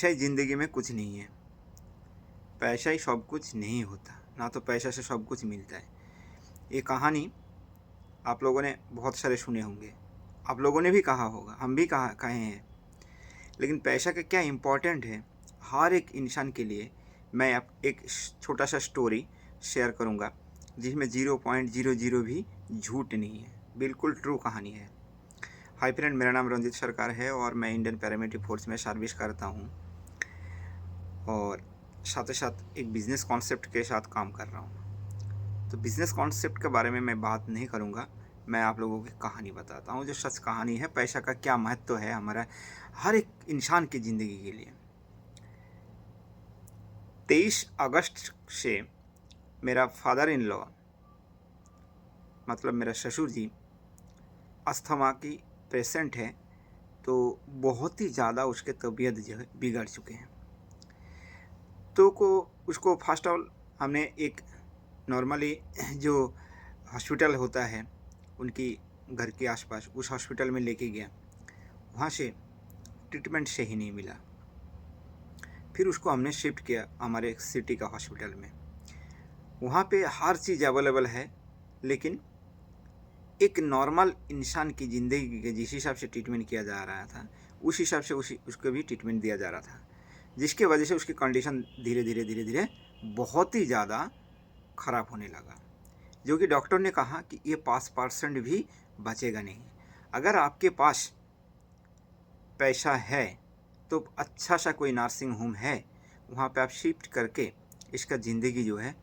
पैसा ही ज़िंदगी में कुछ नहीं है। पैसा ही सब कुछ नहीं होता, ना तो पैसा से सब कुछ मिलता है। ये कहानी आप लोगों ने बहुत सारे सुने होंगे, आप लोगों ने भी कहा होगा, हम भी कहे हैं। लेकिन पैसा का क्या इम्पोर्टेंट है हर एक इंसान के लिए, मैं आप एक छोटा सा स्टोरी शेयर करूंगा जिसमें 0.00 भी झूठ नहीं है, बिल्कुल ट्रू कहानी है। हाय फ्रेंड, मेरा नाम रंजित सरकार है और मैं इंडियन पैरामिलिट्री फोर्स में सर्विस करता हूं और साथ ही साथ एक बिज़नेस कॉन्सेप्ट के साथ काम कर रहा हूं। तो बिज़नेस कॉन्सेप्ट के बारे में मैं बात नहीं करूंगा, मैं आप लोगों की कहानी बताता हूं जो सच कहानी है। पैसा का क्या महत्व है हमारा हर एक इंसान की ज़िंदगी के लिए। 23 अगस्त से मेरा फादर इन लॉ, मतलब मेरा ससुर जी, अस्थमा की पेशेंट है। तो बहुत ही ज़्यादा उसके तबीयत जो है बिगड़ चुके हैं। तो उसको फर्स्ट ऑल हमने एक नॉर्मली जो हॉस्पिटल होता है उनकी घर के आसपास, उस हॉस्पिटल में लेके गया। वहाँ से ट्रीटमेंट सही नहीं मिला। फिर उसको हमने शिफ्ट किया हमारे एक सिटी का हॉस्पिटल में। वहाँ पे हर चीज़ अवेलेबल है, लेकिन एक नॉर्मल इंसान की ज़िंदगी के जिस हिसाब से ट्रीटमेंट किया जा रहा था उस हिसाब से उसको भी ट्रीटमेंट दिया जा रहा था, जिसके वजह से उसकी कंडीशन धीरे धीरे बहुत ही ज़्यादा ख़राब होने लगा। जो कि डॉक्टर ने कहा कि ये 5% भी बचेगा नहीं। अगर आपके पास पैसा है तो अच्छा सा कोई नर्सिंग होम है, वहाँ पे आप शिफ्ट करके इसका ज़िंदगी जो है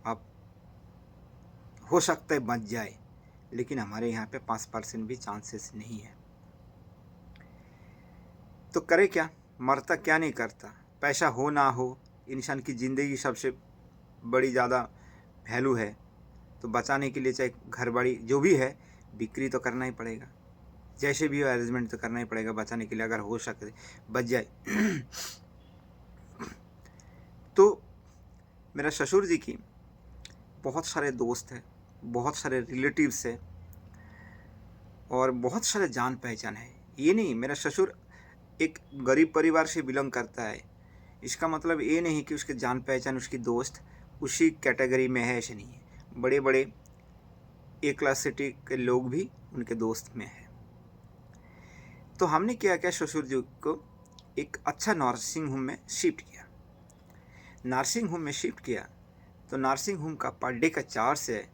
आप हो सकता है बच जाए। लेकिन हमारे यहाँ पे 5% भी चांसेस नहीं है। तो करे क्या, मरता क्या नहीं करता। पैसा हो ना हो, इंसान की ज़िंदगी सबसे बड़ी ज़्यादा वैल्यू है। तो बचाने के लिए चाहे घर बाड़ी जो भी है बिक्री तो करना ही पड़ेगा, जैसे भी हो अरेंजमेंट तो करना ही पड़ेगा बचाने के लिए, अगर हो सके बच जाए। तो मेरा ससुर जी की बहुत सारे दोस्त हैं, बहुत सारे रिलेटिव्स हैं और बहुत सारे जान पहचान है। ये नहीं, मेरा ससुर एक गरीब परिवार से बिलोंग करता है, इसका मतलब ये नहीं कि उसके जान पहचान, उसकी दोस्त उसी कैटेगरी में है, ऐसे नहीं है। बड़े बड़े ए क्लास सिटी के लोग भी उनके दोस्त में है। तो हमने क्या किया, ससुर जी को एक अच्छा नर्सिंग होम में शिफ्ट किया। नर्सिंग होम में शिफ्ट किया तो नर्सिंग होम का पर डे का चार्ज है,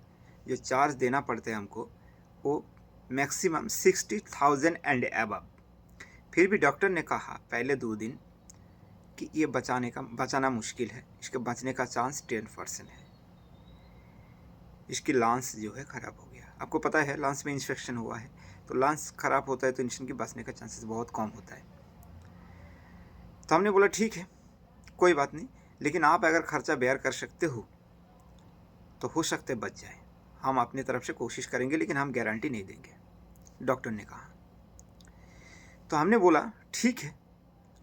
जो चार्ज देना पड़ता है हमको, वो मैक्सिमम 60,000 एंड अबव। फिर भी डॉक्टर ने कहा पहले 2 दिन कि ये बचाना मुश्किल है, इसके बचने का चांस 10% है। इसकी लंग्स जो है ख़राब हो गया। आपको पता है लंग्स में इन्फेक्शन हुआ है, तो लंग्स ख़राब होता है तो इंसान के बचने का चांसेस बहुत कम होता है। तो हमने बोला ठीक है, कोई बात नहीं, लेकिन आप अगर खर्चा बेयर कर सकते तो हो सकते बच जाए। हम अपनी तरफ से कोशिश करेंगे, लेकिन हम गारंटी नहीं देंगे, डॉक्टर ने कहा। तो हमने बोला ठीक है,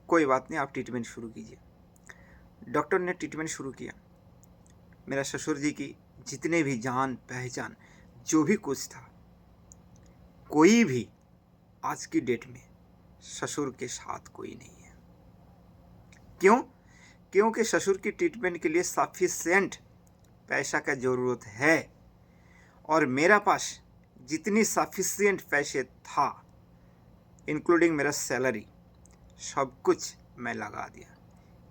कोई बात नहीं, आप ट्रीटमेंट शुरू कीजिए। डॉक्टर ने ट्रीटमेंट शुरू किया। मेरा ससुर जी की जितने भी जान पहचान जो भी कुछ था, कोई भी आज की डेट में ससुर के साथ कोई नहीं है। क्यों? क्योंकि ससुर की ट्रीटमेंट के लिए सफिशिएंट पैसा का ज़रूरत है और मेरा पास जितनी सफिशिएंट पैसे था, इंक्लूडिंग मेरा सैलरी, सब कुछ मैं लगा दिया।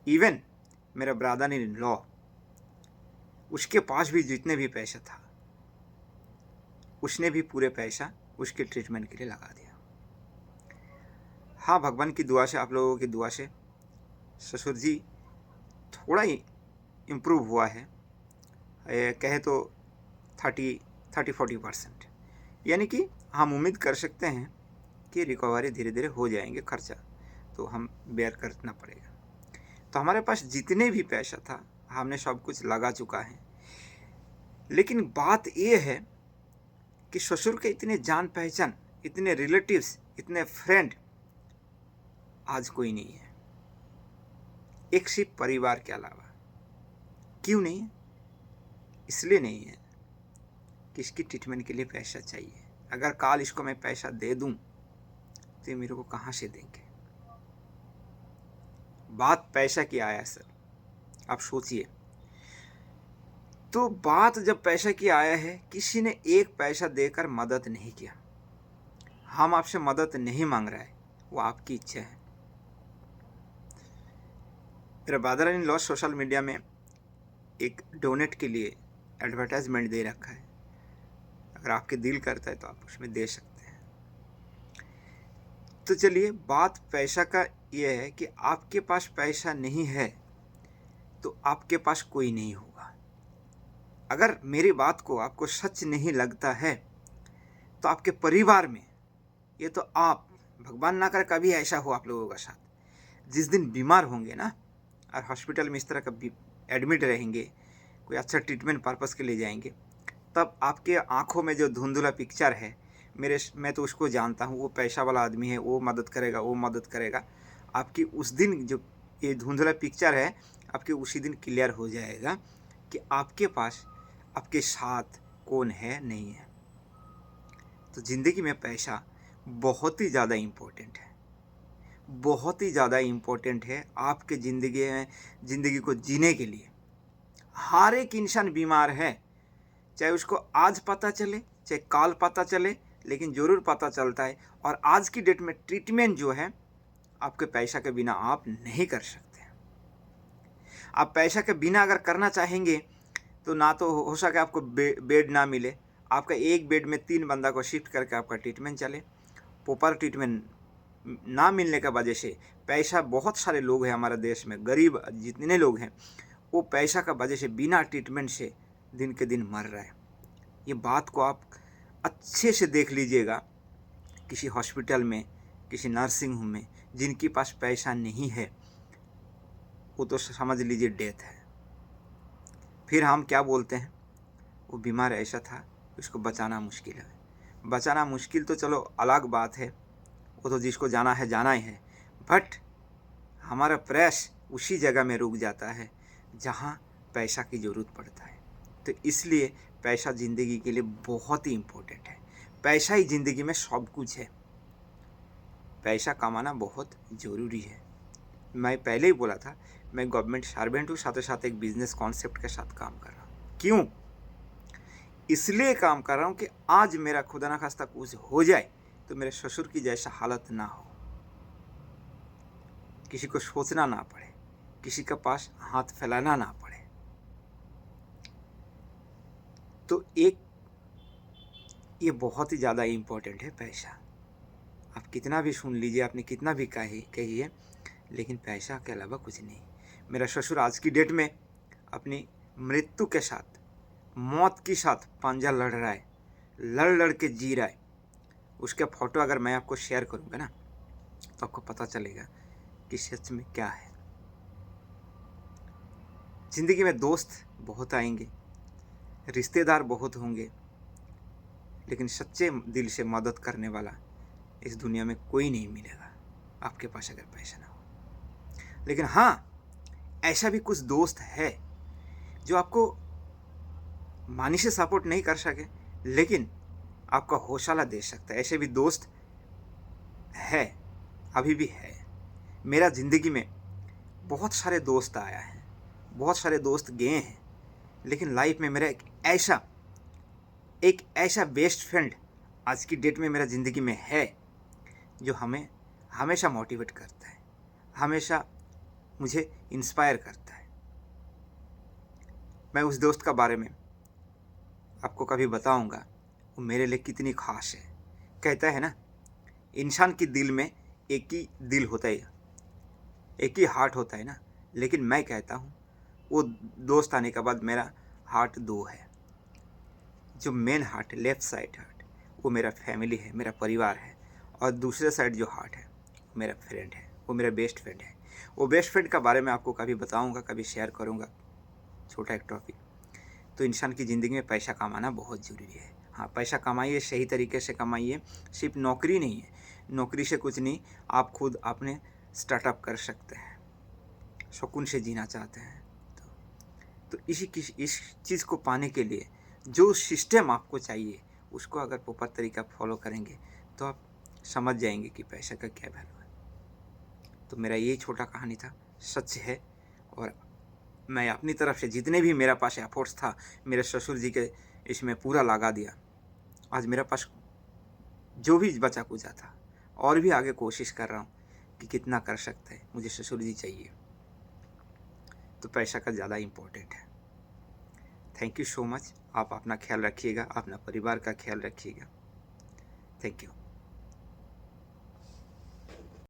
इवन मेरा ब्रदर इन लॉ, उसके पास भी जितने भी पैसा था उसने भी पूरे पैसा उसके ट्रीटमेंट के लिए लगा दिया। हाँ, भगवान की दुआ से, आप लोगों की दुआ से ससुर जी थोड़ा ही इम्प्रूव हुआ है, कहे तो 30-40%। यानी कि हम उम्मीद कर सकते हैं कि रिकवरी धीरे धीरे हो जाएंगे, खर्चा तो हम बेयर करना पड़ेगा। तो हमारे पास जितने भी पैसा था हमने सब कुछ लगा चुका है। लेकिन बात ये है कि ससुर के इतने जान पहचान, इतने रिलेटिव्स, इतने फ्रेंड आज कोई नहीं है, एक सिर्फ परिवार के अलावा। क्यों नहीं है? इसलिए नहीं है कि इसकी ट्रीटमेंट के लिए पैसा चाहिए। अगर कल इसको मैं पैसा दे दूं तो ये मेरे को कहाँ से देंगे? बात पैसा की आया सर, आप सोचिए। तो बात जब पैसा की आया है, किसी ने एक पैसा देकर मदद नहीं किया। हम आपसे मदद नहीं मांग रहा है, वो आपकी इच्छा है। मेरा brother in law social media में एक डोनेट के लिए एडवर्टाइजमेंट दे रखा है। अगर आपके दिल करता है तो आप उसमें दे सकते हैं। तो चलिए, बात पैसा का ये है कि आपके पास पैसा नहीं है तो आपके पास कोई नहीं होगा। अगर मेरी बात को आपको सच नहीं लगता है तो आपके परिवार में, ये तो आप, भगवान ना करे कभी ऐसा हो आप लोगों का साथ, जिस दिन बीमार होंगे ना और हॉस्पिटल में इस तरह का एडमिट रहेंगे, कोई अच्छा ट्रीटमेंट पर्पस के लिए जाएंगे, तब आपके आंखों में जो धुंधला पिक्चर है, मैं तो उसको जानता हूँ, वो पैसा वाला आदमी है, वो मदद करेगा, वो मदद करेगा। आपकी उस दिन जो ये धुंधला पिक्चर है, आपके उसी दिन क्लियर हो जाएगा कि आपके पास, आपके साथ कौन है, नहीं है। तो ज़िंदगी में पैसा बहुत ही ज़्यादा इम्पोर्टेंट है, बहुत ही ज़्यादा इम्पोर्टेंट है आपके ज़िंदगी को जीने के लिए। हर एक इंसान बीमार है, चाहे उसको आज पता चले चाहे कल पता चले, लेकिन ज़रूर पता चलता है। और आज की डेट में ट्रीटमेंट जो है, आपके पैसा के बिना आप नहीं कर सकते। आप पैसा के बिना अगर करना चाहेंगे तो ना तो हो सके आपको बेड ना मिले, आपका एक बेड में 3 बंदा को शिफ्ट करके आपका ट्रीटमेंट चले। प्रॉपर ट्रीटमेंट ना मिलने की वजह से पैसा, बहुत सारे लोग हैं हमारे देश में, गरीब जितने लोग हैं, वो पैसा का वजह से बिना ट्रीटमेंट से दिन के दिन मर रहा है। ये बात को आप अच्छे से देख लीजिएगा। किसी हॉस्पिटल में, किसी नर्सिंग होम में जिनके पास पैसा नहीं है, वो तो समझ लीजिए डेथ है। फिर हम क्या बोलते हैं, वो बीमार ऐसा था, उसको बचाना मुश्किल है। बचाना मुश्किल तो चलो अलग बात है, वो तो जिसको जाना है जाना ही है, बट हमारा प्रयास उसी जगह में रुक जाता है जहाँ पैसा की ज़रूरत पड़ता है। तो इसलिए पैसा ज़िंदगी के लिए बहुत ही इम्पोर्टेंट है। पैसा ही ज़िंदगी में सब कुछ है। पैसा कमाना बहुत ज़रूरी है। मैं पहले ही बोला था, मैं गवर्नमेंट सर्वेंट हूँ, साथ ही साथ एक बिजनेस कॉन्सेप्ट के साथ काम कर रहा हूँ। क्यों? इसलिए काम कर रहा हूँ कि आज मेरा खुदा ना खास्ता कुछ हो जाए तो मेरे ससुर की जैसा हालत ना हो, किसी को सोचना ना पड़े, किसी के पास हाथ फैलाना ना पड़े। तो एक ये बहुत ही ज़्यादा इम्पोर्टेंट है पैसा। आप कितना भी सुन लीजिए, आपने कितना भी कहिए, लेकिन पैसा के अलावा कुछ नहीं। मेरा ससुर आज की डेट में अपनी मृत्यु के साथ, मौत के साथ पंजा लड़ रहा है, लड़ के जी रहा है। उसका फ़ोटो अगर मैं आपको शेयर करूँगा ना, तो आपको पता चलेगा कि सच में क्या है। ज़िंदगी में दोस्त बहुत आएंगे, रिश्तेदार बहुत होंगे, लेकिन सच्चे दिल से मदद करने वाला इस दुनिया में कोई नहीं मिलेगा आपके पास अगर पैसा ना हो। लेकिन हाँ, ऐसा भी कुछ दोस्त है जो आपको मानी से सपोर्ट नहीं कर सके, लेकिन आपका हौसला दे सकता है। ऐसे भी दोस्त है, अभी भी है। मेरा ज़िंदगी में बहुत सारे दोस्त आया है, बहुत सारे दोस्त गए हैं, लेकिन लाइफ में मेरा एक ऐसा बेस्ट फ्रेंड आज की डेट में मेरा ज़िंदगी में है, जो हमें हमेशा मोटिवेट करता है, हमेशा मुझे इंस्पायर करता है। मैं उस दोस्त का बारे में आपको कभी बताऊंगा, वो मेरे लिए कितनी खास है। कहता है ना, इंसान के दिल में एक ही दिल होता है, एक ही हार्ट होता है ना, लेकिन मैं कहता हूँ वो दोस्त आने के बाद मेरा हार्ट 2 है। जो main heart, left side heart, वो मेरा फैमिली है, मेरा परिवार है, और दूसरे साइड जो हार्ट है वो मेरा फ्रेंड है, वो मेरा बेस्ट फ्रेंड है। वो बेस्ट फ्रेंड का बारे में आपको कभी बताऊंगा, कभी शेयर करूंगा, छोटा एक टॉपिक। तो इंसान की ज़िंदगी में पैसा कमाना बहुत ज़रूरी है। हाँ, पैसा कमाइए, सही तरीके से कमाइए। सिर्फ नौकरी नहीं है, नौकरी से कुछ नहीं, आप खुद अपने स्टार्टअप कर सकते हैं, सुकून से जीना चाहते हैं तो इस चीज़ को पाने के लिए जो सिस्टम आपको चाहिए, उसको अगर प्रॉपर तरीका फॉलो करेंगे तो आप समझ जाएंगे कि पैसा का क्या वैल्यू है। तो मेरा ये छोटा कहानी था, सच है। और मैं अपनी तरफ से जितने भी मेरा पास एफर्ट्स था मेरे ससुर जी के इसमें पूरा लगा दिया। आज मेरे पास जो भी बचा कुचा था और भी आगे कोशिश कर रहा हूँ कि कितना कर सकते हैं। मुझे ससुर जी चाहिए, तो पैसा का ज़्यादा इम्पोर्टेंट है। Thank you so much. आप अपना ख्याल रखिएगा, अपना परिवार का ख्याल रखिएगा। Thank you.